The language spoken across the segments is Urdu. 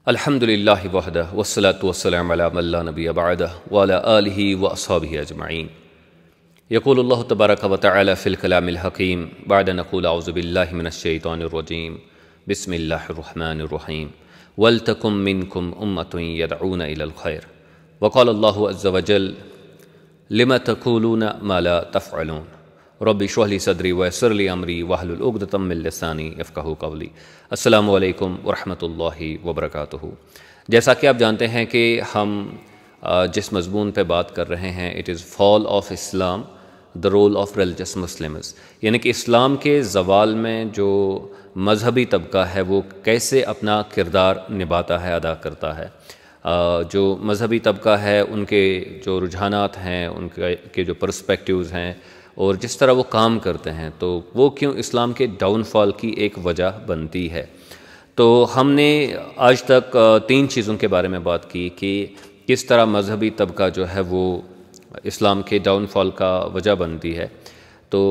الحمدللہ وحدہ والصلاة والسلام علی من لا نبی بعدہ وعلی آلہ واصحابہ اجمعین۔ یقول اللہ تبارک و تعالی فی الکلام الحکیم بعد نقول اعوذ باللہ من الشیطان الرجیم بسم اللہ الرحمن الرحیم وَلْتَكُمْ مِنْكُمْ أُمَّةٌ يَدْعُونَ إِلَى الْخَيْرِ وقال اللہ عز وجل لِمَ تَقُولُونَ مَا لَا تَفْعَلُونَ رب اشرح لي صدری ويسر لي امری واحلل عقدۃ من لسانی یفقہوا قولی۔ السلام علیکم ورحمۃ اللہ وبرکاتہ۔ جیسا کہ آپ جانتے ہیں کہ ہم جس مضمون پہ بات کر رہے ہیں it is fall of Islam the role of religious Muslims, یعنی کہ اسلام کے زوال میں جو مذہبی طبقہ ہے وہ کیسے اپنا کردار نبھاتا ہے، ادا کرتا ہے۔ جو مذہبی طبقہ ہے ان کے جو رجحانات ہیں، ان کے جو پرسپیکٹیوز ہیں اور جس طرح وہ کام کرتے ہیں، تو وہ کیوں اسلام کے ڈاؤن فال کی ایک وجہ بنتی ہے۔ تو ہم نے آج تک تین چیزوں کے بارے میں بات کی کہ کس طرح مذہبی طبقہ جو ہے وہ اسلام کے ڈاؤن فال کا وجہ بنتی ہے۔ تو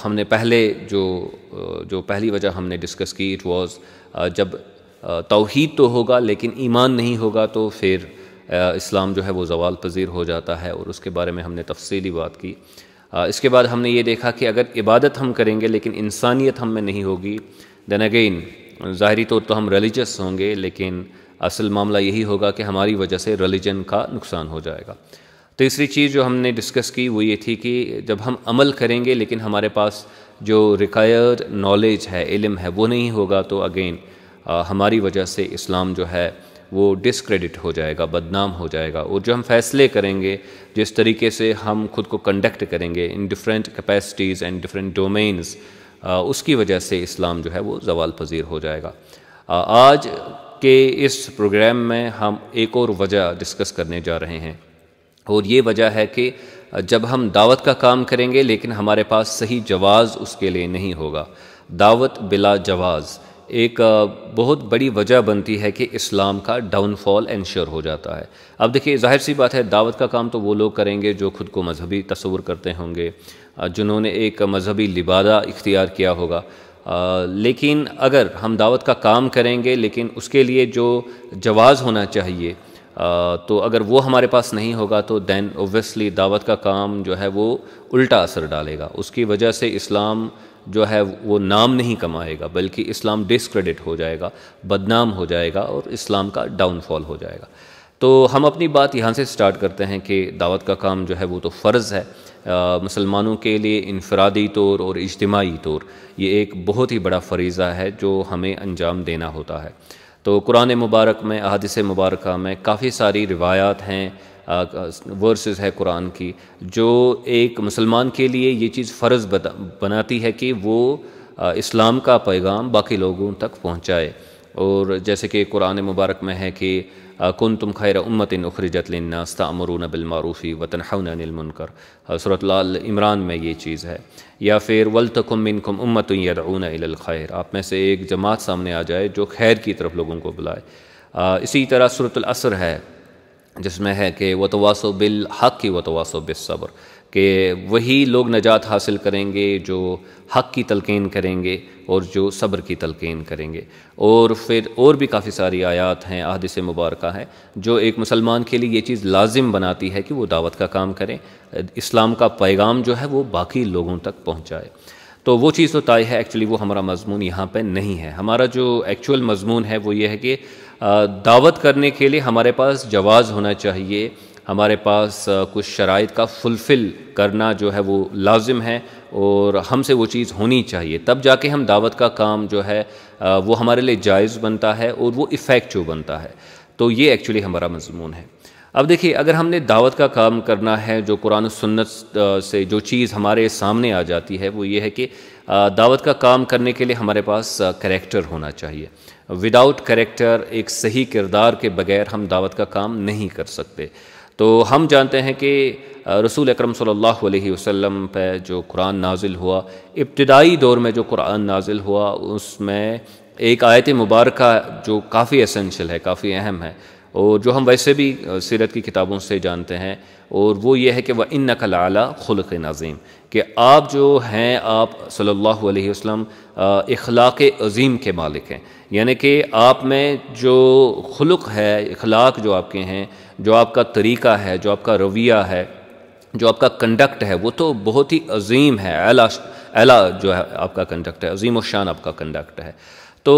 ہم نے پہلے جو پہلی وجہ ہم نے ڈسکس کی اٹ واز جب توحید تو ہوگا لیکن ایمان نہیں ہوگا تو پھر اسلام جو ہے وہ زوال پذیر ہو جاتا ہے، اور اس کے بارے میں ہم نے تفصیلی بات کی۔ اس کے بعد ہم نے یہ دیکھا کہ اگر عبادت ہم کریں گے لیکن انسانیت ہم میں نہیں ہوگی دین اگین ظاہری طور تو ہم ریلیجس ہوں گے، لیکن اصل معاملہ یہی ہوگا کہ ہماری وجہ سے ریلیجن کا نقصان ہو جائے گا۔ تیسری چیز جو ہم نے ڈسکس کی وہ یہ تھی کہ جب ہم عمل کریں گے لیکن ہمارے پاس جو ریکوائرڈ نالج ہے، علم ہے، وہ نہیں ہوگا تو اگین ہماری وجہ سے اسلام جو ہے وہ ڈسکریڈٹ ہو جائے گا، بدنام ہو جائے گا۔ اور جو ہم فیصلے کریں گے، جس طریقے سے ہم خود کو کنڈکٹ کریں گے in different capacities and different domains, اس کی وجہ سے اسلام جو ہے وہ زوال پذیر ہو جائے گا۔ آج کے اس پروگرام میں ہم ایک اور وجہ ڈسکس کرنے جا رہے ہیں، اور یہ وجہ ہے کہ جب ہم دعوت کا کام کریں گے لیکن ہمارے پاس صحیح جواز اس کے لیے نہیں ہوگا، دعوت بلا جواز ایک بہت بڑی وجہ بنتی ہے کہ اسلام کا ڈاؤن فال انشور ہو جاتا ہے۔ اب دیکھیے ظاہر سی بات ہے، دعوت کا کام تو وہ لوگ کریں گے جو خود کو مذہبی تصور کرتے ہوں گے، جنہوں نے ایک مذہبی لبادہ اختیار کیا ہوگا۔ لیکن اگر ہم دعوت کا کام کریں گے لیکن اس کے لیے جو جواز ہونا چاہیے تو اگر وہ ہمارے پاس نہیں ہوگا تو دین اوبویسلی دعوت کا کام جو ہے وہ الٹا اثر ڈالے گا۔ اس کی وجہ سے اسلام جو ہے وہ نام نہیں کمائے گا، بلکہ اسلام ڈسکریڈٹ ہو جائے گا، بدنام ہو جائے گا، اور اسلام کا ڈاؤن فال ہو جائے گا۔ تو ہم اپنی بات یہاں سے سٹارٹ کرتے ہیں کہ دعوت کا کام جو ہے وہ تو فرض ہے مسلمانوں کے لیے، انفرادی طور اور اجتماعی طور یہ ایک بہت ہی بڑا فریضہ ہے جو ہمیں انجام دینا ہوتا ہے۔ تو قرآن مبارک میں، احادیث مبارکہ میں کافی ساری روایات ہیں، ورسز ہے قرآن کی، جو ایک مسلمان کے لیے یہ چیز فرض بناتی ہے کہ وہ اسلام کا پیغام باقی لوگوں تک پہنچائے۔ اور جیسے کہ قرآن مبارک میں ہے کہ کنتم خیر امۃ اخرجت للناس تأمرون بالمعروف وتنہون عن المنکر، سورۃ آل عمران میں یہ چیز ہے۔ یا پھر ولتکم منکم امۃ یدعون الی الخیر، آپ میں سے ایک جماعت سامنے آ جائے جو خیر کی طرف لوگوں کو بلائے۔ اسی طرح سورۃ العصر ہے جس میں ہے کہ وتواصوا بالحق وتواصوا بالصبر، کہ وہی لوگ نجات حاصل کریں گے جو حق کی تلقین کریں گے اور جو صبر کی تلقین کریں گے۔ اور پھر اور بھی کافی ساری آیات ہیں، احادیث مبارکہ ہیں، جو ایک مسلمان کے لیے یہ چیز لازم بناتی ہے کہ وہ دعوت کا کام کریں، اسلام کا پیغام جو ہے وہ باقی لوگوں تک پہنچائے۔ تو وہ چیز تو طے ہے، ایکچولی وہ ہمارا مضمون یہاں پہ نہیں ہے۔ ہمارا جو ایکچول مضمون ہے وہ یہ ہے کہ دعوت کرنے کے لیے ہمارے پاس جواز ہونا چاہیے، ہمارے پاس کچھ شرائط کا فلفل کرنا جو ہے وہ لازم ہے، اور ہم سے وہ چیز ہونی چاہیے، تب جا کے ہم دعوت کا کام جو ہے وہ ہمارے لیے جائز بنتا ہے اور وہ ایفیکٹو بنتا ہے۔ تو یہ ایکچولی ہمارا مضمون ہے۔ اب دیکھیے اگر ہم نے دعوت کا کام کرنا ہے، جو قرآن و سنت سے جو چیز ہمارے سامنے آ جاتی ہے وہ یہ ہے کہ دعوت کا کام کرنے کے لیے ہمارے پاس کریکٹر ہونا چاہیے۔ وداؤٹ کریکٹر، ایک صحیح کردار کے بغیر ہم دعوت کا کام نہیں کر سکتے۔ تو ہم جانتے ہیں کہ رسول اکرم صلی اللہ علیہ وسلم پہ جو قرآن نازل ہوا، ابتدائی دور میں جو قرآن نازل ہوا، اس میں ایک آیت مبارکہ جو کافی اسینشل ہے، کافی اہم ہے، اور جو ہم ویسے بھی سیرت کی کتابوں سے جانتے ہیں، اور وہ یہ ہے کہ وَإِنَّكَ لَعَلَىٰ خُلُقٍ عَظِيمٍ، کہ آپ جو ہیں، آپ صلی اللہ علیہ وسلم اخلاق عظیم کے مالک ہیں، یعنی کہ آپ میں جو خلق ہے، اخلاق جو آپ کے ہیں، جو آپ کا طریقہ ہے، جو آپ کا رویہ ہے، جو آپ کا کنڈکٹ ہے، وہ تو بہت ہی عظیم ہے، اعلیٰ جو ہے آپ کا کنڈکٹ ہے، عظیم و شان آپ کا کنڈکٹ ہے۔ تو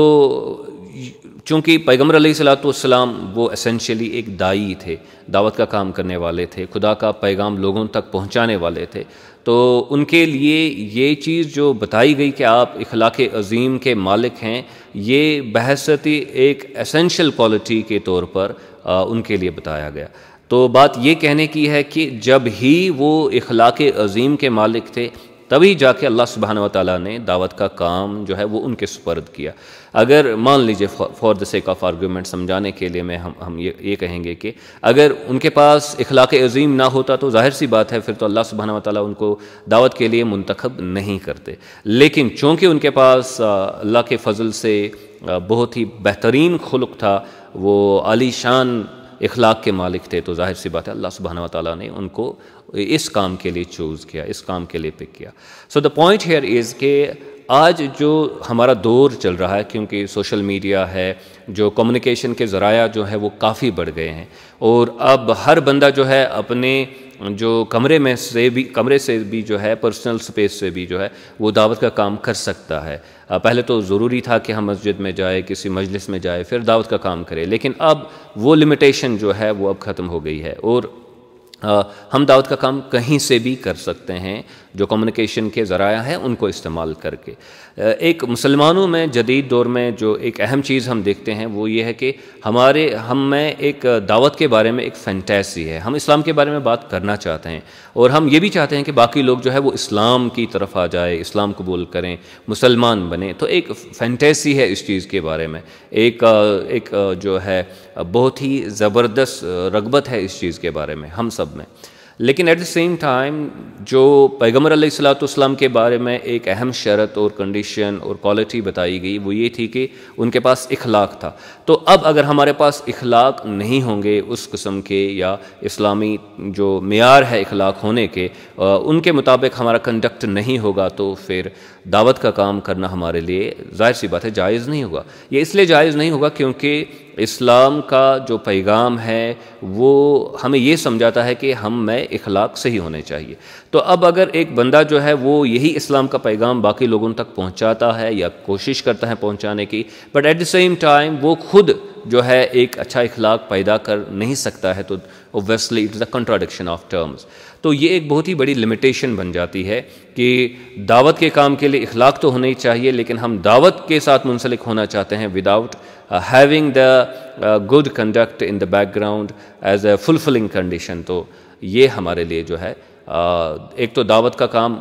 چونکہ پیغمبر علیہ الصلوۃ والسلام وہ اسینشلی ایک داعی تھے، دعوت کا کام کرنے والے تھے، خدا کا پیغام لوگوں تک پہنچانے والے تھے، تو ان کے لیے یہ چیز جو بتائی گئی کہ آپ اخلاق عظیم کے مالک ہیں، یہ بحیثیت ایک اسینشل کوالٹی کے طور پر ان کے لیے بتایا گیا۔ تو بات یہ کہنے کی ہے کہ جب ہی وہ اخلاق عظیم کے مالک تھے، تبھی جا کے اللہ سبحانہ وتعالیٰ نے دعوت کا کام جو ہے وہ ان کے سپرد کیا۔ اگر مان لیجئے for the sake of argument, سمجھانے کے لیے ہم یہ کہیں گے کہ اگر ان کے پاس اخلاق عظیم نہ ہوتا تو ظاہر سی بات ہے پھر تو اللہ سبحانہ وتعالیٰ ان کو دعوت کے لیے منتخب نہیں کرتے، لیکن چونکہ ان کے پاس اللہ کے فضل سے بہت ہی بہترین خلق تھا، وہ عالی شان اخلاق کے مالک تھے، تو ظاہر سی بات ہے اللہ سبحانہ وتعالیٰ نے ان کو اس کام کے لیے چوز کیا، اس کام کے لیے پک کیا۔ سو دا پوائنٹ ہیئر از کہ آج جو ہمارا دور چل رہا ہے، کیونکہ سوشل میڈیا ہے، جو کمیونیکیشن کے ذرائع جو ہے وہ کافی بڑھ گئے ہیں، اور اب ہر بندہ جو ہے اپنے جو کمرے سے بھی جو ہے پرسنل سپیس سے بھی جو ہے وہ دعوت کا کام کر سکتا ہے۔ پہلے تو ضروری تھا کہ ہم مسجد میں جائے، کسی مجلس میں جائے، پھر دعوت کا کام کرے، لیکن اب وہ لمیٹیشن جو ہے وہ اب ختم ہو گئی ہے، اور ہم دعوت کا کام کہیں سے بھی کر سکتے ہیں، جو کمیونیکیشن کے ذرائع ہیں ان کو استعمال کر کے۔ ایک مسلمانوں میں جدید دور میں جو ایک اہم چیز ہم دیکھتے ہیں وہ یہ ہے کہ ہم میں ایک دعوت کے بارے میں ایک فینٹیسی ہے، ہم اسلام کے بارے میں بات کرنا چاہتے ہیں، اور ہم یہ بھی چاہتے ہیں کہ باقی لوگ جو ہے وہ اسلام کی طرف آ جائے، اسلام قبول کریں، مسلمان بنیں۔ تو ایک فینٹیسی ہے اس چیز کے بارے میں، ایک جو ہے بہت ہی زبردست رغبت ہے اس چیز کے بارے میں ہم سب میں، لیکن ایٹ دا سیم ٹائم جو پیغمبر علیہ الصلوۃ والسلام کے بارے میں ایک اہم شرط اور کنڈیشن اور کوالٹی بتائی گئی وہ یہ تھی کہ ان کے پاس اخلاق تھا۔ تو اب اگر ہمارے پاس اخلاق نہیں ہوں گے اس قسم کے، یا اسلامی جو معیار ہے اخلاق ہونے کے ان کے مطابق ہمارا کنڈکٹ نہیں ہوگا، تو پھر دعوت کا کام کرنا ہمارے لیے ظاہر سی بات ہے جائز نہیں ہوگا۔ یہ اس لیے جائز نہیں ہوگا کیونکہ اسلام کا جو پیغام ہے وہ ہمیں یہ سمجھاتا ہے کہ ہم میں اخلاق صحیح ہونے چاہیے۔ تو اب اگر ایک بندہ جو ہے وہ یہی اسلام کا پیغام باقی لوگوں تک پہنچاتا ہے یا کوشش کرتا ہے پہنچانے کی، but at the same time وہ خود جو ہے ایک اچھا اخلاق پیدا کر نہیں سکتا ہے، تو obviously it is a contradiction of terms. تو یہ ایک بہت ہی بڑی لمیٹیشن بن جاتی ہے کہ دعوت کے کام کے لیے اخلاق تو ہونا ہی چاہیے، لیکن ہم دعوت کے ساتھ منسلک ہونا چاہتے ہیں without having the good conduct in the background as a fulfilling condition۔ تو یہ ہمارے لیے جو ہے ایک تو دعوت کا کام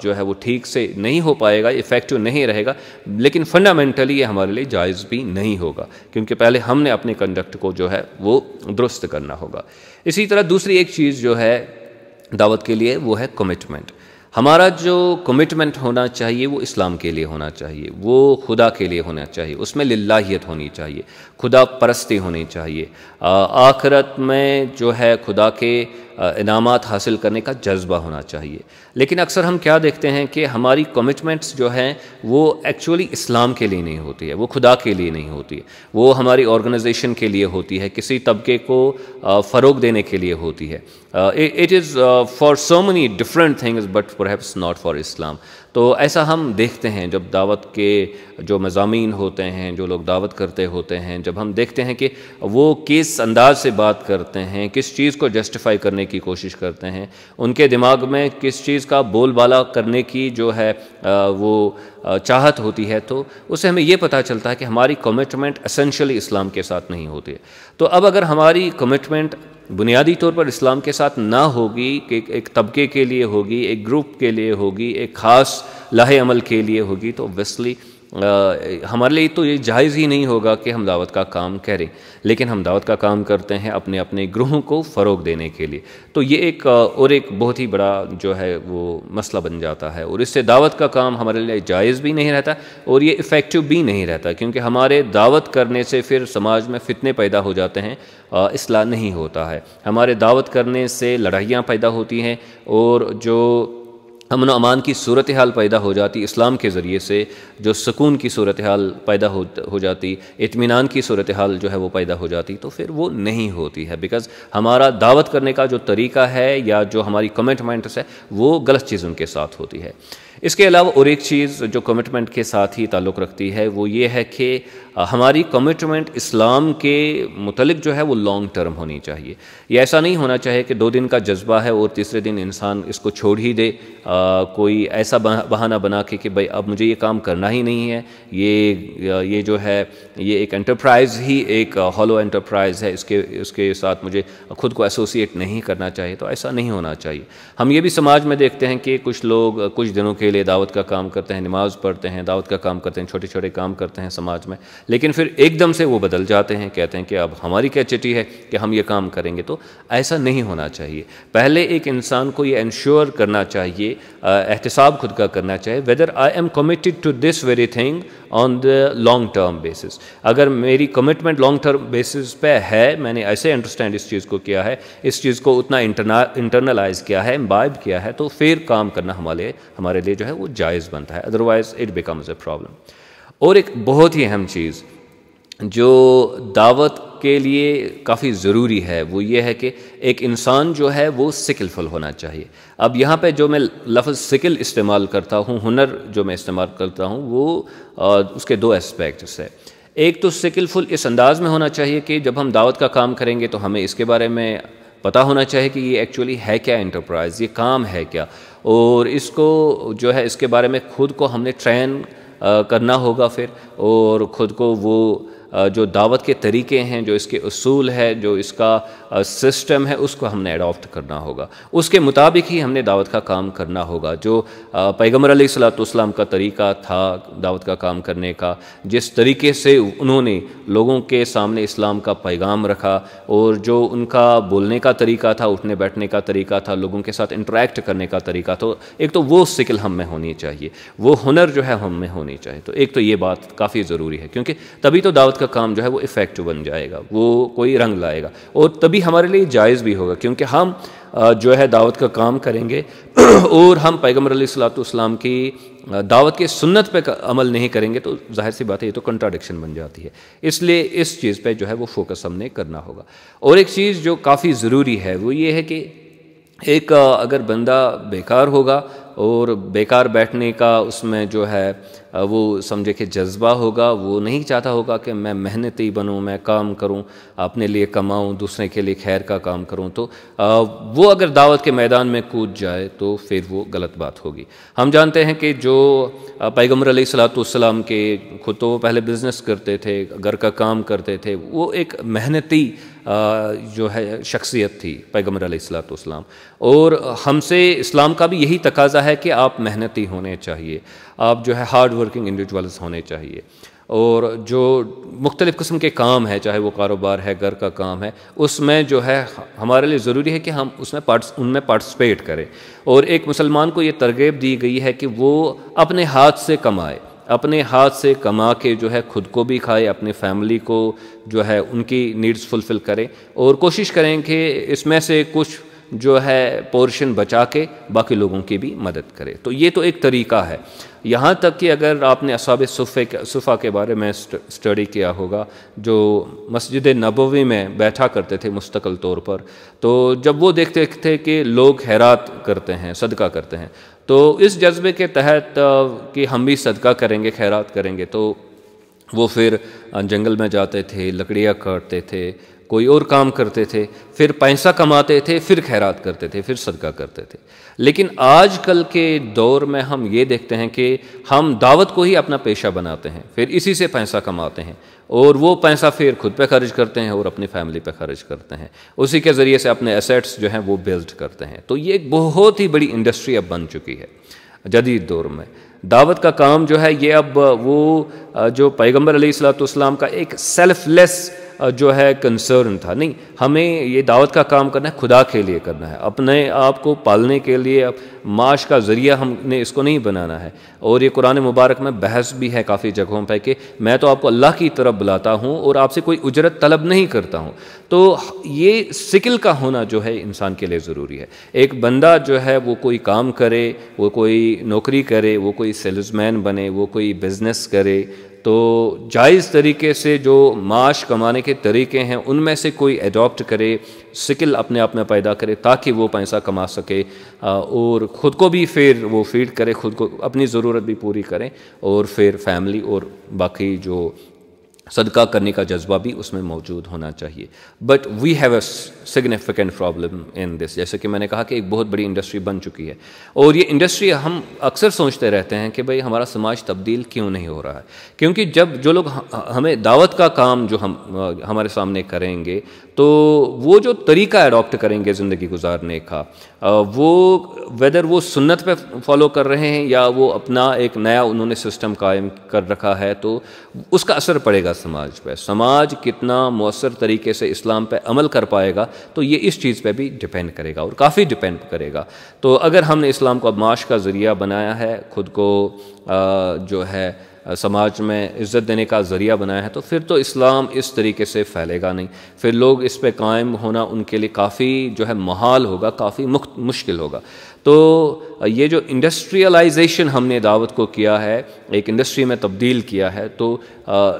جو ہے وہ ٹھیک سے نہیں ہو پائے گا، ایفیکٹو نہیں رہے گا، لیکن فنڈامنٹلی یہ ہمارے لیے جائز بھی نہیں ہوگا، کیونکہ پہلے ہم نے اپنے کنڈکٹ کو جو ہے وہ درست کرنا ہوگا۔ اسی طرح دوسری ایک چیز جو ہے دعوت کے لیے وہ ہے کمٹمنٹ۔ ہمارا جو کمٹمنٹ ہونا چاہیے وہ اسلام کے لیے ہونا چاہیے، وہ خدا کے لیے ہونا چاہیے، اس میں للہیت ہونی چاہیے، خدا پرستی ہونی چاہیے، آخرت میں جو ہے خدا کے انعامات حاصل کرنے کا جذبہ ہونا چاہیے۔ لیکن اکثر ہم کیا دیکھتے ہیں کہ ہماری کمٹمنٹس جو ہیں وہ ایکچولی اسلام کے لیے نہیں ہوتی ہے، وہ خدا کے لیے نہیں ہوتی ہے، وہ ہماری آرگنائزیشن کے لیے ہوتی ہے، کسی طبقے کو فروغ دینے کے لیے ہوتی ہے۔ It is for so many different things but perhaps not for Islam. تو ایسا ہم دیکھتے ہیں جب دعوت کے جو مضامین ہوتے ہیں، جو لوگ دعوت کرتے ہوتے ہیں، جب ہم دیکھتے ہیں کہ وہ کس انداز سے بات کرتے ہیں، کس چیز کو جسٹیفائی کرنے کی کوشش کرتے ہیں، ان کے دماغ میں کس چیز کا بول بالا کرنے کی جو ہے وہ چاہت ہوتی ہے، تو اس سے ہمیں یہ پتہ چلتا ہے کہ ہماری کمٹمنٹ اسینشلی اسلام کے ساتھ نہیں ہوتی ہے۔ تو اب اگر ہماری کمٹمنٹ بنیادی طور پر اسلام کے ساتھ نہ ہوگی، کہ ایک طبقے کے لیے ہوگی، ایک گروپ کے لیے ہوگی، ایک خاص لاہ عمل کے لیے ہوگی، تو اوبویسلی ہمارے لیے تو یہ جائز ہی نہیں ہوگا کہ ہم دعوت کا کام کریں، لیکن ہم دعوت کا کام کرتے ہیں اپنے اپنے گروہوں کو فروغ دینے کے لیے. تو یہ ایک بہت ہی بڑا جو ہے وہ مسئلہ بن جاتا ہے، اور اس سے دعوت کا کام ہمارے لیے جائز بھی نہیں رہتا اور یہ افیکٹو بھی نہیں رہتا، کیونکہ ہمارے دعوت کرنے سے پھر سماج میں فتنے پیدا ہو جاتے ہیں، اصلاح نہیں ہوتا ہے. ہمارے دعوت کرنے سے لڑائیاں پیدا ہوتی ہیں، اور جو امن و امان کی صورتحال پیدا ہو جاتی، اسلام کے ذریعے سے جو سکون کی صورتحال پیدا ہو جاتی، اطمینان کی صورتحال جو ہے وہ پیدا ہو جاتی، تو پھر وہ نہیں ہوتی ہے، بیکاز ہمارا دعوت کرنے کا جو طریقہ ہے یا جو ہماری کمٹمنٹس ہے وہ غلط چیزوں کے ساتھ ہوتی ہے. اس کے علاوہ اور ایک چیز جو کمٹمنٹ کے ساتھ ہی تعلق رکھتی ہے وہ یہ ہے کہ ہماری کمٹمنٹ اسلام کے متعلق جو ہے وہ لانگ ٹرم ہونی چاہیے. یہ ایسا نہیں ہونا چاہیے کہ 2 دن کا جذبہ ہے اور تیسرے دن انسان اس کو چھوڑ ہی دے، کوئی ایسا بہانہ بنا کے بھائی اب مجھے یہ کام کرنا ہی نہیں ہے، یہ جو ہے یہ ایک انٹرپرائز ہی ایک ہالو انٹرپرائز ہے، اس کے ساتھ مجھے خود کو ایسوسیٹ نہیں کرنا چاہیے. تو ایسا نہیں ہونا چاہیے. ہم یہ بھی سماج میں دیکھتے ہیں کہ کچھ لوگ کچھ دنوں کے لیے دعوت کا کام کرتے ہیں، نماز پڑھتے ہیں، دعوت کا کام کرتے ہیں، چھوٹے چھوٹے کام کرتے ہیں سماج میں، لیکن پھر ایک دم سے وہ بدل جاتے ہیں، کہتے ہیں کہ اب ہماری کیا چٹی ہے کہ ہم یہ کام کریں گے. تو ایسا نہیں ہونا چاہیے. پہلے ایک انسان کو یہ انشور کرنا چاہیے، احتساب خود کا کرنا چاہیے، whether I am committed to this very thing on the long term basis. اگر میری کمٹمنٹ لانگ ٹرم بیسس پہ ہے، میں نے ایسے انڈرسٹینڈ اس چیز کو کیا ہے، اس چیز کو اتنا انٹرنلائز کیا ہے، امبائب کیا ہے، تو پھر کام کرنا ہمارے لیے جو ہے وہ جائز بنتا ہے. Otherwise it becomes a problem. اور ایک بہت ہی اہم چیز جو دعوت کے لیے کافی ضروری ہے وہ یہ ہے کہ ایک انسان جو ہے وہ سکلفل ہونا چاہیے. اب یہاں پہ جو میں لفظ سکل استعمال کرتا ہوں، ہنر جو میں استعمال کرتا ہوں، وہ اس کے 2 اسپیکٹس ہے. ایک تو سکلفل اس انداز میں ہونا چاہیے کہ جب ہم دعوت کا کام کریں گے تو ہمیں اس کے بارے میں پتہ ہونا چاہیے کہ یہ ایکچولی ہے کیا انٹرپرائز، یہ کام ہے کیا، اور اس کو جو ہے اس کے بارے میں خود کو ہم نے ٹرین کرنا ہوگا پھر، اور خود کو وہ جو دعوت کے طریقے ہیں، جو اس کے اصول ہے، جو اس کا سسٹم ہے، اس کو ہم نے اڈاپٹ کرنا ہوگا. اس کے مطابق ہی ہم نے دعوت کا کام کرنا ہوگا. جو پیغمبر علیہ الصلوۃ والسلام کا طریقہ تھا دعوت کا کام کرنے کا، جس طریقے سے انہوں نے لوگوں کے سامنے اسلام کا پیغام رکھا، اور جو ان کا بولنے کا طریقہ تھا، اٹھنے بیٹھنے کا طریقہ تھا، لوگوں کے ساتھ انٹریکٹ کرنے کا طریقہ تھا، ایک تو وہ سکل ہم میں ہونی چاہیے، وہ ہنر جو ہے ہم میں ہونی چاہیے. تو ایک تو یہ بات کافی ضروری ہے، کیونکہ تبھی تو دعوت کا کام جو ہے وہ افیکٹو بن جائے گا، وہ کوئی رنگ لائے گا، اور تبھی ہمارے لیے جائز بھی ہوگا. کیونکہ ہم جو ہے دعوت کا کام کریں گے اور ہم پیغمبر علیہ الصلوۃ والسلام کی دعوت کی سنت پہ عمل نہیں کریں گے، تو ظاہر سی بات ہے یہ تو کنٹراڈکشن بن جاتی ہے. اس لیے اس چیز پہ جو ہے وہ فوکس ہم نے کرنا ہوگا. اور ایک چیز جو کافی ضروری ہے وہ یہ ہے کہ ایک اگر بندہ بیکار ہوگا اور بیکار بیٹھنے کا اس میں جو ہے وہ سمجھے کہ جذبہ ہوگا، وہ نہیں چاہتا ہوگا کہ میں محنتی بنوں، میں کام کروں، اپنے لیے کماؤں، دوسرے کے لیے خیر کا کام کروں، تو وہ اگر دعوت کے میدان میں کود جائے تو پھر وہ غلط بات ہوگی. ہم جانتے ہیں کہ جو پیغمبر علیہ الصلوۃ والسلام کے خود تو وہ پہلے بزنس کرتے تھے، گھر کا کام کرتے تھے، وہ ایک محنتی جو ہے شخصیت تھی پیغمبر علیہ الصلوۃ والسلام. اور ہم سے اسلام کا بھی یہی تقاضا ہے کہ آپ محنتی ہونے چاہیے، آپ جو ہے ہارڈ ورکنگ انڈیویجولز ہونے چاہیے، اور جو مختلف قسم کے کام ہیں، چاہے وہ کاروبار ہے، گھر کا کام ہے، اس میں جو ہے ہمارے لیے ضروری ہے کہ ہم ان میں پارٹیسپیٹ کریں. اور ایک مسلمان کو یہ ترغیب دی گئی ہے کہ وہ اپنے ہاتھ سے کمائے، اپنے ہاتھ سے کما کے جو ہے خود کو بھی کھائے، اپنے فیملی کو جو ہے ان کی نیڈز فلفل کریں، اور کوشش کریں کہ اس میں سے کچھ جو ہے پورشن بچا کے باقی لوگوں کی بھی مدد کرے. تو یہ تو ایک طریقہ ہے. یہاں تک کہ اگر آپ نے اصحاب صفہ کے بارے میں اسٹڈی کیا ہوگا، جو مسجد نبوی میں بیٹھا کرتے تھے مستقل طور پر، تو جب وہ دیکھتے تھے کہ لوگ خیرات کرتے ہیں، صدقہ کرتے ہیں، تو اس جذبے کے تحت کہ ہم بھی صدقہ کریں گے، خیرات کریں گے، تو وہ پھر جنگل میں جاتے تھے، لکڑیاں کاٹتے تھے، کوئی اور کام کرتے تھے، پھر پیسہ کماتے تھے، پھر خیرات کرتے تھے، پھر صدقہ کرتے تھے. لیکن آج کل کے دور میں ہم یہ دیکھتے ہیں کہ ہم دعوت کو ہی اپنا پیشہ بناتے ہیں، پھر اسی سے پیسہ کماتے ہیں، اور وہ پیسہ پھر خود پہ خرچ کرتے ہیں اور اپنی فیملی پہ خرچ کرتے ہیں، اسی کے ذریعے سے اپنے ایسیٹس جو ہیں وہ بلڈ کرتے ہیں. تو یہ ایک بہت ہی بڑی انڈسٹری اب بن چکی ہے جدید دور میں. دعوت کا کام جو ہے یہ اب وہ جو پیغمبر علیہ الصلوۃ والسلام کا ایک سیلف لیس جو ہے کنسرن تھا، نہیں، ہمیں یہ دعوت کا کام کرنا ہے، خدا کے لیے کرنا ہے، اپنے آپ کو پالنے کے لیے معاش کا ذریعہ ہم نے اس کو نہیں بنانا ہے۔ اور یہ قرآن مبارک میں بحث بھی ہے کافی جگہوں پہ کہ میں تو آپ کو اللہ کی طرف بلاتا ہوں اور آپ سے کوئی اجرت طلب نہیں کرتا ہوں۔ تو یہ سکل کا ہونا جو ہے انسان کے لیے ضروری ہے۔ ایک بندہ جو ہے وہ کوئی کام کرے، وہ کوئی نوکری کرے، وہ کوئی سیلز مین بنے، وہ کوئی بزنس کرے، تو جائز طریقے سے جو معاش کمانے کے طریقے ہیں ان میں سے کوئی ایڈاپٹ کرے، سکل اپنے آپ میں پیدا کرے تاکہ وہ پیسہ کما سکے اور خود کو بھی پھر وہ فیڈ کرے، خود کو اپنی ضرورت بھی پوری کریں، اور پھر فیملی اور باقی جو صدقہ کرنے کا جذبہ بھی اس میں موجود ہونا چاہیے۔ But we have a significant problem in this, جیسے کہ میں نے کہا کہ ایک بہت بڑی انڈسٹری بن چکی ہے، اور یہ انڈسٹری ہم اکثر سوچتے رہتے ہیں کہ بھئی ہمارا سماج تبدیل کیوں نہیں ہو رہا ہے، کیونکہ جو لوگ ہمیں دعوت کا کام جو ہمارے سامنے کریں گے تو وہ جو طریقہ اڈاپٹ کریں گے زندگی گزارنے کا، وہ ویدر وہ سنت پہ فالو کر رہے ہیں یا وہ اپنا ایک نیا انہوں نے سسٹم قائم کر رکھا ہے، تو اس کا اثر پڑے گا سماج پہ۔ سماج کتنا مؤثر طریقے سے اسلام پہ عمل کر پائے گا تو یہ اس چیز پہ بھی ڈیپینڈ کرے گا، اور کافی ڈیپینڈ کرے گا۔ تو اگر ہم نے اسلام کو اب معاش کا ذریعہ بنایا ہے، خود کو جو ہے سماج میں عزت دینے کا ذریعہ بنایا ہے، تو پھر تو اسلام اس طریقے سے پھیلے گا نہیں، پھر لوگ اس پہ قائم ہونا ان کے لیے کافی جو ہے محال ہوگا، کافی مشکل ہوگا۔ تو یہ جو انڈسٹریلائزیشن ہم نے دعوت کو کیا ہے، ایک انڈسٹری میں تبدیل کیا ہے، تو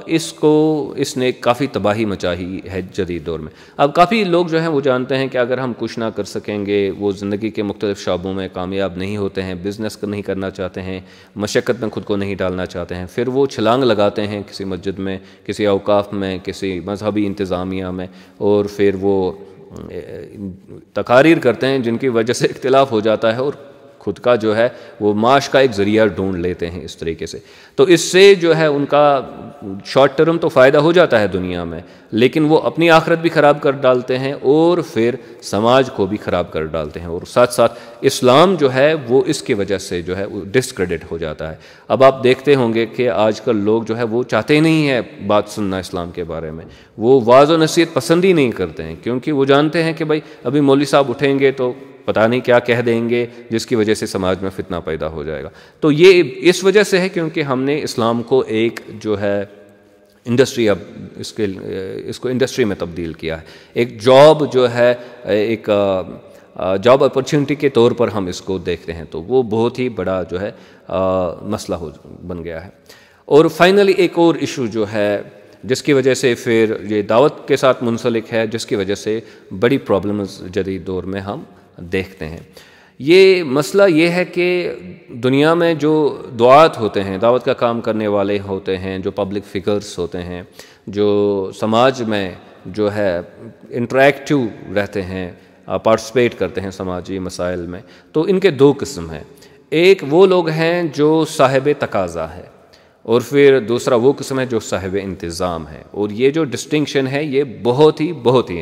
اس نے کافی تباہی مچائی ہے جدید دور میں۔ اب کافی لوگ جو ہیں وہ جانتے ہیں کہ اگر ہم کچھ نہ کر سکیں گے، وہ زندگی کے مختلف شعبوں میں کامیاب نہیں ہوتے ہیں، بزنس نہیں کرنا چاہتے ہیں، مشقت میں خود کو نہیں ڈالنا چاہتے ہیں، پھر وہ چھلانگ لگاتے ہیں کسی مسجد میں، کسی اوقاف میں، کسی مذہبی انتظامیہ میں، اور پھر وہ تقاریر کرتے ہیں جن کی وجہ سے اختلاف ہو جاتا ہے، اور خود کا جو ہے وہ معاش کا ایک ذریعہ ڈھونڈ لیتے ہیں اس طریقے سے۔ تو اس سے جو ہے ان کا شارٹ ٹرم تو فائدہ ہو جاتا ہے دنیا میں، لیکن وہ اپنی آخرت بھی خراب کر ڈالتے ہیں اور پھر سماج کو بھی خراب کر ڈالتے ہیں، اور ساتھ ساتھ اسلام جو ہے وہ اس کی وجہ سے جو ہے ڈسکریڈٹ ہو جاتا ہے۔ اب آپ دیکھتے ہوں گے کہ آج کل لوگ جو ہے وہ چاہتے نہیں ہیں بات سننا اسلام کے بارے میں، وہ واعظ و نصیحت پسند ہی نہیں کرتے ہیں، کیونکہ وہ جانتے ہیں کہ بھائی ابھی مولوی صاحب اٹھیں گے تو پتہ نہیں کیا کہہ دیں گے جس کی وجہ سے سماج میں فتنہ پیدا ہو جائے گا۔ تو یہ اس وجہ سے ہے کیونکہ ہم نے اسلام کو ایک جو ہے انڈسٹری، اب اس کو انڈسٹری میں تبدیل کیا ہے، ایک جاب جو ہے، ایک جاب اپرچونٹی کے طور پر ہم اس کو دیکھتے ہیں، تو وہ بہت ہی بڑا جو ہے مسئلہ بن گیا ہے۔ اور فائنلی ایک اور ایشو جو ہے جس کی وجہ سے پھر یہ دعوت کے ساتھ منسلک ہے، جس کی وجہ سے بڑی پرابلمز جدید دور میں ہم دیکھتے ہیں، یہ مسئلہ یہ ہے کہ دنیا میں جو دعات ہوتے ہیں، دعوت کا کام کرنے والے ہوتے ہیں، جو پبلک فگرز ہوتے ہیں، جو سماج میں جو ہے انٹریکٹیو رہتے ہیں، پارٹیسپیٹ کرتے ہیں سماجی مسائل میں، تو ان کے دو قسم ہیں۔ ایک وہ لوگ ہیں جو صاحب تقاضا ہے، اور پھر دوسرا وہ قسم ہے جو صاحب انتظام ہے، اور یہ جو ڈسٹنکشن ہے یہ بہت ہی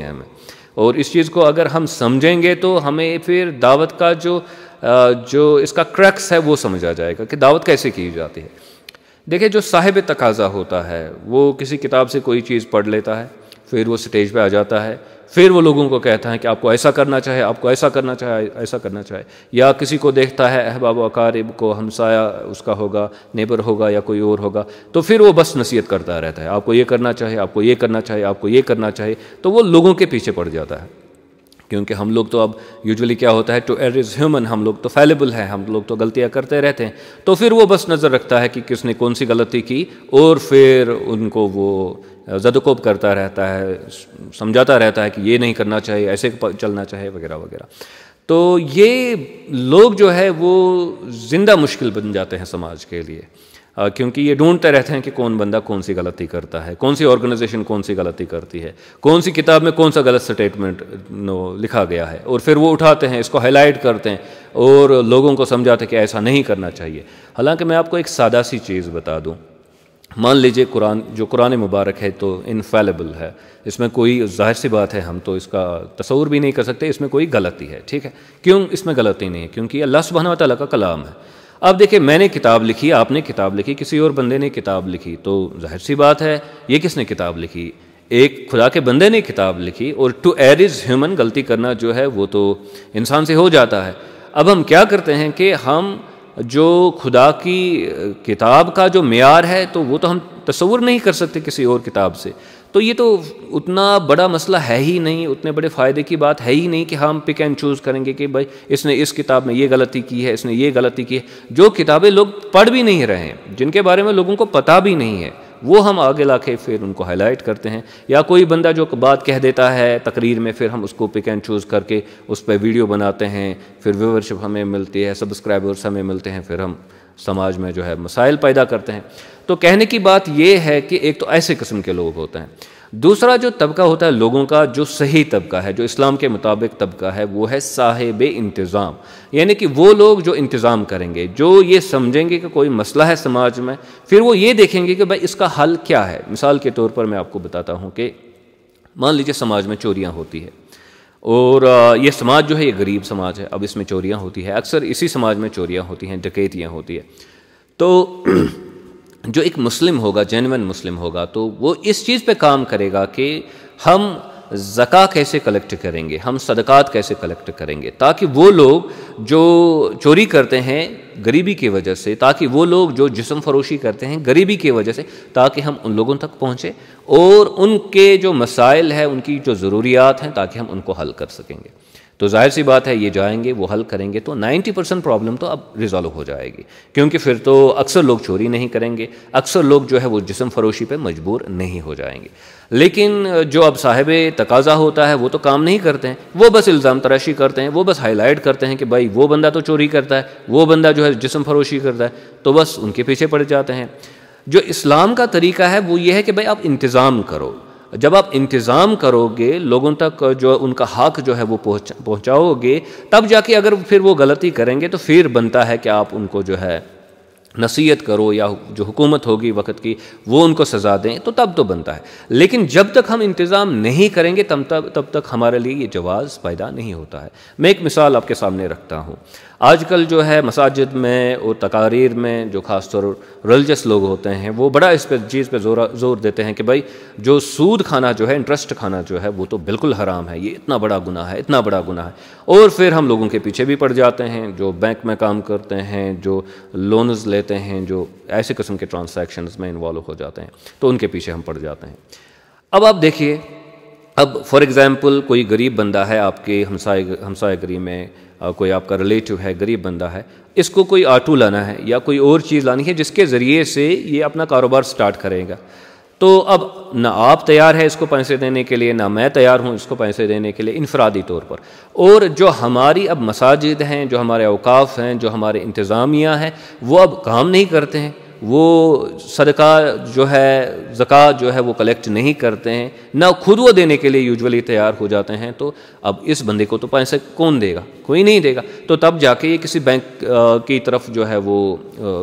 اہم ہے، اور اس چیز کو اگر ہم سمجھیں گے تو ہمیں پھر دعوت کا جو اس کا کریکس ہے وہ سمجھ آ جائے گا کہ دعوت کیسے کی جاتی ہے۔ دیکھیں، جو صاحب تقاضا ہوتا ہے وہ کسی کتاب سے کوئی چیز پڑھ لیتا ہے، پھر وہ سٹیج پہ آ جاتا ہے، پھر وہ لوگوں کو کہتا ہے کہ آپ کو ایسا کرنا چاہے، آپ کو ایسا کرنا چاہے، ایسا کرنا چاہے، یا کسی کو دیکھتا ہے احباب و اقارب کو، ہمسایہ اس کا ہوگا، نیبر ہوگا یا کوئی اور ہوگا، تو پھر وہ بس نصیحت کرتا رہتا ہے، آپ کو یہ کرنا چاہے، آپ کو یہ کرنا چاہے، آپ کو یہ کرنا چاہے، تو وہ لوگوں کے پیچھے پڑ جاتا ہے۔ کیونکہ ہم لوگ تو اب یوجولی کیا ہوتا ہے، ٹو ایئر از ہیومن، ہم لوگ تو فیلیبل ہیں، ہم لوگ تو غلطیاں کرتے رہتے ہیں، تو پھر وہ بس نظر رکھتا ہے کہ کس نے کون سی غلطی کی، اور پھر ان کو وہ زد و کوب کرتا رہتا ہے، سمجھاتا رہتا ہے کہ یہ نہیں کرنا چاہیے، ایسے چلنا چاہے، وغیرہ وغیرہ۔ تو یہ لوگ جو ہے وہ زندہ مشکل بن جاتے ہیں سماج کے لیے، کیونکہ یہ ڈھونڈتے رہتے ہیں کہ کون بندہ کون سی غلطی کرتا ہے، کون سی آرگنائزیشن کون سی غلطی کرتی ہے، کون سی کتاب میں کون سا غلط سٹیٹمنٹ لکھا گیا ہے، اور پھر وہ اٹھاتے ہیں، اس کو ہائی لائٹ کرتے ہیں اور لوگوں کو سمجھاتے ہیں کہ ایسا نہیں کرنا چاہیے۔ حالانکہ میں آپ کو ایک سادہ سی چیز بتا دوں، مان لیجئے قرآن مبارک ہے تو انفیلیبل ہے، اس میں کوئی ظاہر سی بات ہے، ہم تو اس کا تصور بھی نہیں کر سکتے اس میں کوئی غلطی ہے، ٹھیک ہے؟ کیوں اس میں غلطی نہیں ہے؟ کیونکہ یہ اللہ سبحانہ و تعالیٰ کا کلام ہے۔ اب دیکھیں میں نے کتاب لکھی، آپ نے کتاب لکھی، کسی اور بندے نے کتاب لکھی، تو ظاہر سی بات ہے یہ کس نے کتاب لکھی؟ ایک خدا کے بندے نے کتاب لکھی، اور ٹو ایئر از ہیومن، غلطی کرنا جو ہے وہ تو انسان سے ہو جاتا ہے۔ اب ہم کیا کرتے ہیں کہ ہم جو خدا کی کتاب کا جو معیار ہے تو وہ تو ہم تصور نہیں کر سکتے کسی اور کتاب سے، تو یہ تو اتنا بڑا مسئلہ ہے ہی نہیں، اتنے بڑے فائدے کی بات ہے ہی نہیں کہ ہم پک اینڈ چوز کریں گے کہ بھائی اس نے اس کتاب میں یہ غلطی کی ہے، اس نے یہ غلطی کی ہے۔ جو کتابیں لوگ پڑھ بھی نہیں رہے ہیں، جن کے بارے میں لوگوں کو پتہ بھی نہیں ہے، وہ ہم آگے لا کے پھر ان کو ہائی لائٹ کرتے ہیں، یا کوئی بندہ جو بات کہہ دیتا ہے تقریر میں، پھر ہم اس کو پک اینڈ چوز کر کے اس پہ ویڈیو بناتے ہیں، پھر ویورشپ ہمیں ملتی ہے، سبسکرائبرز ہمیں ملتے ہیں، پھر ہم سماج میں جو ہے مسائل پیدا کرتے ہیں۔ تو کہنے کی بات یہ ہے کہ ایک تو ایسے قسم کے لوگ ہوتے ہیں، دوسرا جو طبقہ ہوتا ہے لوگوں کا، جو صحیح طبقہ ہے، جو اسلام کے مطابق طبقہ ہے، وہ ہے صاحب انتظام، یعنی کہ وہ لوگ جو انتظام کریں گے، جو یہ سمجھیں گے کہ کوئی مسئلہ ہے سماج میں، پھر وہ یہ دیکھیں گے کہ بھائی اس کا حل کیا ہے۔ مثال کے طور پر میں آپ کو بتاتا ہوں کہ مان لیجیے سماج میں چوریاں ہوتی ہے، اور یہ سماج جو ہے یہ غریب سماج ہے، اب اس میں چوریاں ہوتی ہے، اکثر اسی سماج میں چوریاں ہوتی ہیں، ڈکیتیاں ہوتی ہیں۔ تو جو ایک مسلم ہوگا، جینوین مسلم ہوگا، تو وہ اس چیز پہ کام کرے گا کہ ہم زکوٰۃ کیسے کلیکٹ کریں گے، ہم صدقات کیسے کلیکٹ کریں گے، تاکہ وہ لوگ جو چوری کرتے ہیں غریبی کی وجہ سے، تاکہ وہ لوگ جو جسم فروشی کرتے ہیں غریبی کی وجہ سے، تاکہ ہم ان لوگوں تک پہنچے اور ان کے جو مسائل ہیں، ان کی جو ضروریات ہیں، تاکہ ہم ان کو حل کر سکیں گے۔ تو ظاہر سی بات ہے یہ جائیں گے، وہ حل کریں گے، تو 90% پرابلم تو اب ریزالو ہو جائے گی، کیونکہ پھر تو اکثر لوگ چوری نہیں کریں گے، اکثر لوگ جو ہے وہ جسم فروشی پہ مجبور نہیں ہو جائیں گے۔ لیکن جو اب صاحب تقاضا ہوتا ہے وہ تو کام نہیں کرتے ہیں، وہ بس الزام تراشی کرتے ہیں، وہ بس ہائی لائٹ کرتے ہیں کہ بھائی وہ بندہ تو چوری کرتا ہے، وہ بندہ جو ہے جسم فروشی کرتا ہے، تو بس ان کے پیچھے پڑ جاتے ہیں۔ جو اسلام کا طریقہ ہے وہ یہ ہے کہ بھائی آپ انتظام کرو، جب آپ انتظام کرو گے، لوگوں تک جو ان کا حق جو ہے وہ پہنچاؤ گے، تب جا کے اگر پھر وہ غلطی کریں گے تو پھر بنتا ہے کہ آپ ان کو جو ہے نصیحت کرو، یا جو حکومت ہوگی وقت کی وہ ان کو سزا دیں، تو تب تو بنتا ہے۔ لیکن جب تک ہم انتظام نہیں کریں گے تب تک ہمارے لیے یہ جواز پیدا نہیں ہوتا ہے۔ میں ایک مثال آپ کے سامنے رکھتا ہوں۔ آج کل جو ہے مساجد میں اور تقاریر میں جو خاص طور ریلیجس لوگ ہوتے ہیں وہ بڑا اس پہ چیز پہ زور دیتے ہیں کہ بھائی جو سود کھانا جو ہے، انٹرسٹ کھانا جو ہے، وہ تو بالکل حرام ہے، یہ اتنا بڑا گناہ ہے، اتنا بڑا گناہ ہے۔ اور پھر ہم لوگوں کے پیچھے بھی پڑ جاتے ہیں، جو بینک میں کام کرتے ہیں، جو لونز لیتے ہیں، جو ایسے قسم کے ٹرانزیکشنز میں انوالو ہو جاتے ہیں، تو ان کے پیچھے ہم پڑ جاتے ہیں۔ اب آپ دیکھیے، اب فار ایگزامپل کوئی غریب بندہ ہے آپ کے ہمسائے گری میں، کوئی آپ کا ریلیٹیو ہے، غریب بندہ ہے، اس کو کوئی آٹو لانا ہے یا کوئی اور چیز لانی ہے جس کے ذریعے سے یہ اپنا کاروبار سٹارٹ کرے گا، تو اب نہ آپ تیار ہے اس کو پیسے دینے کے لیے، نہ میں تیار ہوں اس کو پیسے دینے کے لیے انفرادی طور پر۔ اور جو ہماری اب مساجد ہیں، جو ہمارے اوقاف ہیں، جو ہمارے انتظامیہ ہیں، وہ اب کام نہیں کرتے ہیں، وہ صدقہ جو ہے، زکوٰۃ جو ہے وہ کلیکٹ نہیں کرتے ہیں، نہ خود وہ دینے کے لیے یوجولی تیار ہو جاتے ہیں، تو اب اس بندے کو تو پیسے کون دے گا؟ کوئی نہیں دے گا۔ تو تب جا کے یہ کسی بینک کی طرف جو ہے وہ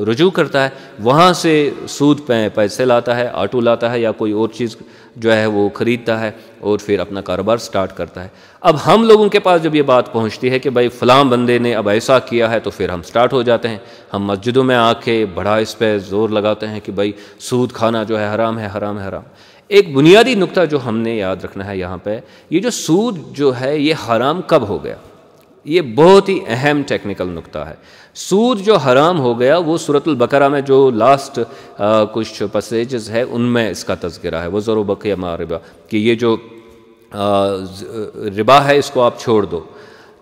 رجوع کرتا ہے، وہاں سے سود پہ پیسے لاتا ہے، آٹو لاتا ہے یا کوئی اور چیز جو ہے وہ خریدتا ہے، اور پھر اپنا کاروبار سٹارٹ کرتا ہے۔ اب ہم لوگوں کے پاس جب یہ بات پہنچتی ہے کہ بھائی فلاں بندے نے اب ایسا کیا ہے، تو پھر ہم سٹارٹ ہو جاتے ہیں، ہم مسجدوں میں آ کے بڑا اس پہ زور لگاتے ہیں کہ بھائی سود کھانا جو ہے حرام ہے، حرام ہے، حرام۔ ایک بنیادی نقطہ جو ہم نے یاد رکھنا ہے یہاں پہ، یہ جو سود جو ہے یہ حرام کب ہو گیا، یہ بہت ہی اہم ٹیکنیکل نقطہ ہے۔ سود جو حرام ہو گیا وہ سورۃ البقرہ میں جو لاسٹ کچھ پیسیجز ہے ان میں اس کا تذکرہ ہے، وَذَرُوا بَقِيَ مَا رِبَا، کہ یہ جو ربا ہے اس کو آپ چھوڑ دو۔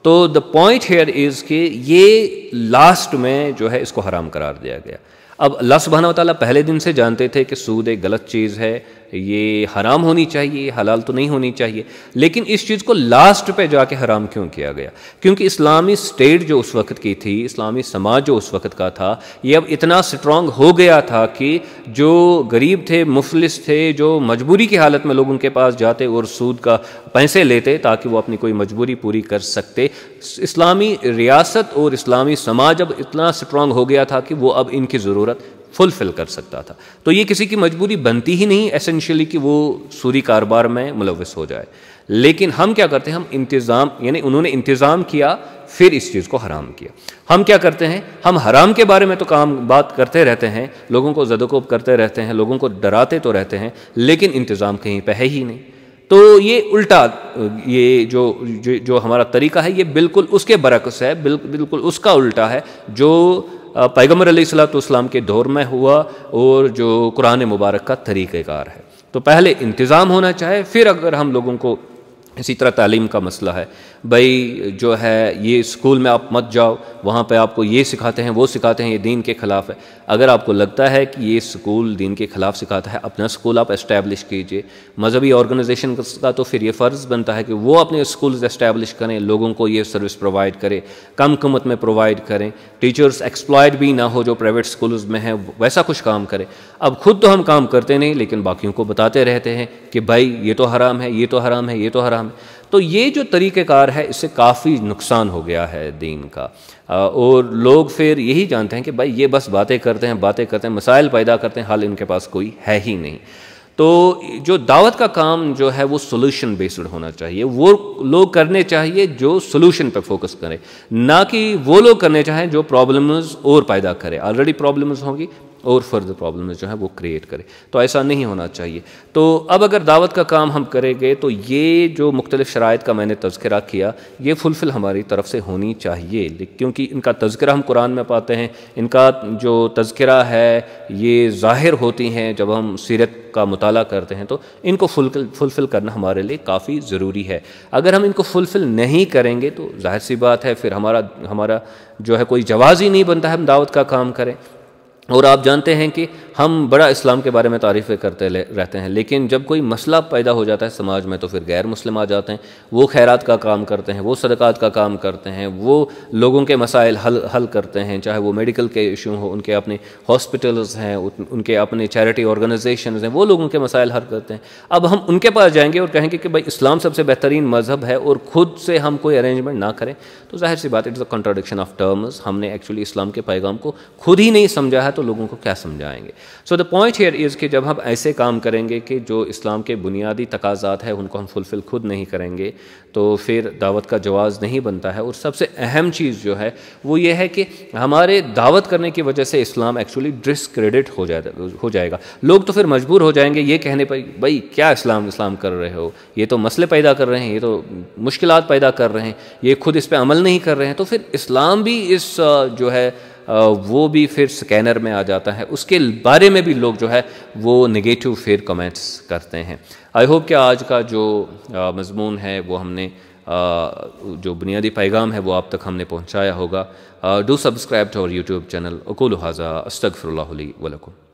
تو دا پوائنٹ ہیئر از کہ یہ لاسٹ میں جو ہے اس کو حرام قرار دیا گیا۔ اب اللہ سبحانہ وتعالیٰ پہلے دن سے جانتے تھے کہ سود ایک غلط چیز ہے، یہ حرام ہونی چاہیے، یہ حلال تو نہیں ہونی چاہیے، لیکن اس چیز کو لاسٹ پہ جا کے حرام کیوں کیا گیا؟ کیونکہ اسلامی اسٹیٹ جو اس وقت کی تھی، اسلامی سماج جو اس وقت کا تھا، یہ اب اتنا سٹرونگ ہو گیا تھا کہ جو غریب تھے، مفلس تھے، جو مجبوری کی حالت میں لوگ ان کے پاس جاتے اور سود کا پیسے لیتے تاکہ وہ اپنی کوئی مجبوری پوری کر سکتے، اسلامی ریاست اور اسلامی سماج اب اتنا سٹرونگ ہو گیا تھا کہ وہ اب ان کی ضرورت فلفل کر سکتا تھا۔ تو یہ کسی کی مجبوری بنتی ہی نہیں ایسنشلی کہ وہ سودی کاروبار میں ملوث ہو جائے۔ لیکن ہم کیا کرتے ہیں، ہم انتظام، یعنی انہوں نے انتظام کیا، پھر اس چیز کو حرام کیا۔ ہم کیا کرتے ہیں، ہم حرام کے بارے میں تو بات کرتے رہتے ہیں، لوگوں کو زد و کوب کرتے رہتے ہیں، لوگوں کو ڈراتے تو رہتے ہیں، لیکن انتظام کہیں پہ ہے ہی نہیں۔ تو یہ الٹا، یہ جو ہمارا طریقہ ہے یہ بالکل اس کے برعکس ہے، بالکل اس کا الٹا ہے جو پیغمبر علیہ الصلوۃ والسلام کے دور میں ہوا اور جو قرآن مبارک کا طریقہ کار ہے۔ تو پہلے انتظام ہونا چاہے، پھر اگر ہم لوگوں کو اسی طرح تعلیم کا مسئلہ ہے، بھائی جو ہے یہ اسکول میں آپ مت جاؤ، وہاں پہ آپ کو یہ سکھاتے ہیں وہ سکھاتے ہیں، یہ دین کے خلاف ہے۔ اگر آپ کو لگتا ہے کہ یہ اسکول دین کے خلاف سکھاتا ہے، اپنا اسکول آپ اسٹیبلش کیجئے۔ مذہبی آرگنائزیشن کا تو پھر یہ فرض بنتا ہے کہ وہ اپنے اسکولز اسٹیبلش کریں، لوگوں کو یہ سروس پرووائڈ کرے، کم قیمت میں پرووائڈ کریں، ٹیچرز ایکسپلائٹ بھی نہ ہو جو پرائیویٹ اسکولز میں ہیں، ویسا کچھ کام کرے۔ اب خود تو ہم کام کرتے نہیں، لیکن باقیوں کو بتاتے رہتے ہیں کہ بھائی یہ تو حرام ہے، یہ تو حرام ہے، یہ تو حرام ہے۔ تو یہ جو طریقہ کار ہے اس سے کافی نقصان ہو گیا ہے دین کا، اور لوگ پھر یہی جانتے ہیں کہ بھائی یہ بس باتیں کرتے ہیں، مسائل پیدا کرتے ہیں، حال ان کے پاس کوئی ہے ہی نہیں۔ تو جو دعوت کا کام جو ہے وہ سولوشن بیسڈ ہونا چاہیے، وہ لوگ کرنے چاہیے جو سولوشن پہ فوکس کریں، نہ کہ وہ لوگ کرنے چاہیں جو پرابلمز اور پیدا کرے، آلریڈی پرابلمز ہوں گی اور فردر پرابلمز جو ہے وہ کریٹ کرے۔ تو ایسا نہیں ہونا چاہیے۔ تو اب اگر دعوت کا کام ہم کریں گے تو یہ جو مختلف شرائط کا میں نے تذکرہ کیا یہ فلفل ہماری طرف سے ہونی چاہیے، کیونکہ ان کا تذکرہ ہم قرآن میں پاتے ہیں، ان کا جو تذکرہ ہے یہ ظاہر ہوتی ہیں جب ہم سیرت کا مطالعہ کرتے ہیں، تو ان کو فلفل کرنا ہمارے لیے کافی ضروری ہے۔ اگر ہم ان کو فلفل نہیں کریں گے تو ظاہر سی بات ہے پھر ہمارا جو ہے کوئی جواز ہی نہیں بنتا ہے ہم دعوت کا کام کریں۔ اور آپ جانتے ہیں کہ ہم بڑا اسلام کے بارے میں تعریفیں کرتے رہتے ہیں، لیکن جب کوئی مسئلہ پیدا ہو جاتا ہے سماج میں تو پھر غیر مسلم آ جاتے ہیں، وہ خیرات کا کام کرتے ہیں، وہ صدقات کا کام کرتے ہیں، وہ لوگوں کے مسائل حل کرتے ہیں، چاہے وہ میڈیکل کے ایشو ہوں، ان کے اپنے ہاسپٹلز ہیں، ان کے اپنے چیریٹی آرگنائزیشنز ہیں، وہ لوگوں کے مسائل حل کرتے ہیں۔ اب ہم ان کے پاس جائیں گے اور کہیں گے کہ بھائی اسلام سب سے بہترین مذہب ہے اور خود سے ہم کوئی ارینجمنٹ نہ کریں، تو ظاہر سی بات it's a contradiction of terms. ہم نے ایکچولی اسلام کے پیغام کو خود ہی نہیں سمجھا ہے تو لوگوں کو کیا سمجھائیں گے؟ سو دا پوائنٹ ہیئر از کہ جب ہم ایسے کام کریں گے کہ جو اسلام کے بنیادی تقاضات ہیں ان کو ہم فلفل خود نہیں کریں گے تو پھر دعوت کا جواز نہیں بنتا ہے۔ اور سب سے اہم چیز جو ہے وہ یہ ہے کہ ہمارے دعوت کرنے کی وجہ سے اسلام ایکچولی ڈسکریڈٹ ہو جائے گا۔ لوگ تو پھر مجبور ہو جائیں گے یہ کہنے پر بھائی کیا اسلام کر رہے ہو، یہ تو مسئلے پیدا کر رہے ہیں، یہ تو مشکلات پیدا کر رہے ہیں، یہ خود اس پہ عمل نہیں کر رہے ہیں۔ تو پھر اسلام بھی اس جو ہے وہ بھی پھر سکینر میں آ جاتا ہے، اس کے بارے میں بھی لوگ جو ہے وہ نگیٹو پھر کمنٹس کرتے ہیں۔ آئی ہوپ کہ آج کا جو مضمون ہے وہ ہم نے جو بنیادی پیغام ہے وہ آپ تک ہم نے پہنچایا ہوگا۔ ڈو سبسکرائب ٹو اور یوٹیوب چینل۔ اقول ھذا استغفر اللہ لی ولکم۔